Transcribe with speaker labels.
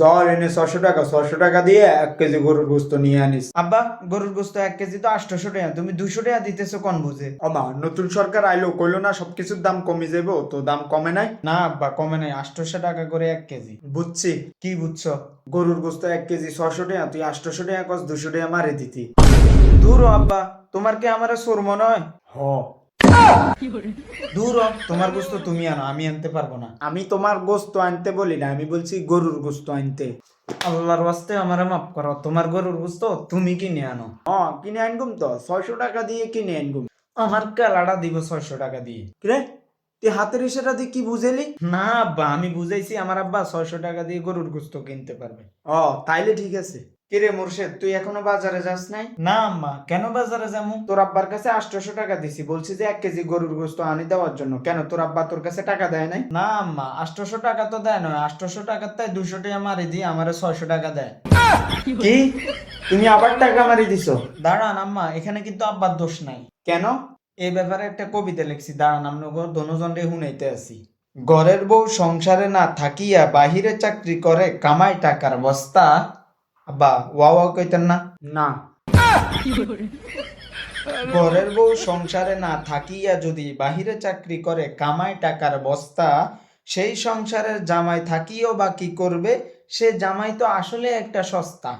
Speaker 1: ধর এনে 600 টাকা, 600 টাকা দিয়ে 1 কেজি গরুর গোস্ত নিয়ে আনিস।
Speaker 2: আব্বা, গরুর গোস্ত 1 কেজি তো 800 টাকা, তুমি 200 টাকা দিতেছো কোন বুঝে?
Speaker 1: আমা নতুন সরকার আইলো, কইলো না সবকিছুর দাম কমে যাবো, তো দাম কমে নাই।
Speaker 2: না আব্বা, কমে নাই, 800 টাকা করে 1 কেজি।
Speaker 1: বুঝছি।
Speaker 2: কি বুঝছো?
Speaker 1: গরুর গোস্ত 1 কেজি 600 টাকা, তুই 800 টাকা কস, 200 টাকা মারে দিতি।
Speaker 2: দূর হ আব্বা, তোমার কি আমার চোর মনে হয়?
Speaker 1: হ,
Speaker 2: দূর হ, তোমার গোস্ত তুমি আনো, আমি আনতে পারবো না।
Speaker 1: আমি তোমার গোস্ত আনতে বলি না, আমি বলছি গরুর গোস্ত আনতে।
Speaker 2: আল্লাহর ওয়াস্তে আমারে মাফ করো, তোমার গরুর গোস্ত তুমি কিনে আনো।
Speaker 1: কিনে আনগুম তো, 600 টাকা দিয়ে কিনে আনগুম।
Speaker 2: আমার কালাটা দিব 600 টাকা দিয়ে।
Speaker 1: রে, তুই হাতের ইশারা দিয়ে কি বুঝেলি?
Speaker 2: না আব্বা, আমি বুঝাইছি আমার আব্বা 600 টাকা দিয়ে গরুর গোস্ত কিনতে পারবে।
Speaker 1: তাইলে ঠিক আছে।
Speaker 2: কিরে মুর্শেদ, তুই এখনো বাজারে যাস নাই? না আম্মা, কেন বাজারে যাবো? তোর আব্বার কাছে 800 টাকা দিছি, বলছি যে 1 কেজি গরুর গোস্ত আনি দেওয়ার জন্য। কেন তোর আব্বা তোর কাছে টাকা দেয় নাই? না আম্মা, 800 টাকা তো দেয় নয়, 800 টাকার তাই 200 টাকা মারি দিয়ে আমারে 600 টাকা দেয়।
Speaker 1: কি, তুমি আবার টাকা মারি দিছো?
Speaker 2: দাঁড়ান আম্মা, এখানে কিন্তু আব্বার দোষ নাই।
Speaker 1: কেন?
Speaker 2: এই ব্যাপারে একটা কবিতা লিখছি, দাঁড়ান আপনাকে দনোজনরে শুনাইতে আছি। ঘরের বউ সংসারে না থাকিয়া বাহিরে চাকরি করে, কামাই টাকার বস্তা। আব্বা, ওয়া ওয়া কইতেন না?
Speaker 1: না।
Speaker 2: ঘরের বউ সংসারে না থাকিয়া যদি বাহিরে চাকরি করে, কামাই টাকার বস্তা, সেই সংসারের জামাই থাকিও বা কি করবে, সে জামাই তো আসলে একটা সস্তা।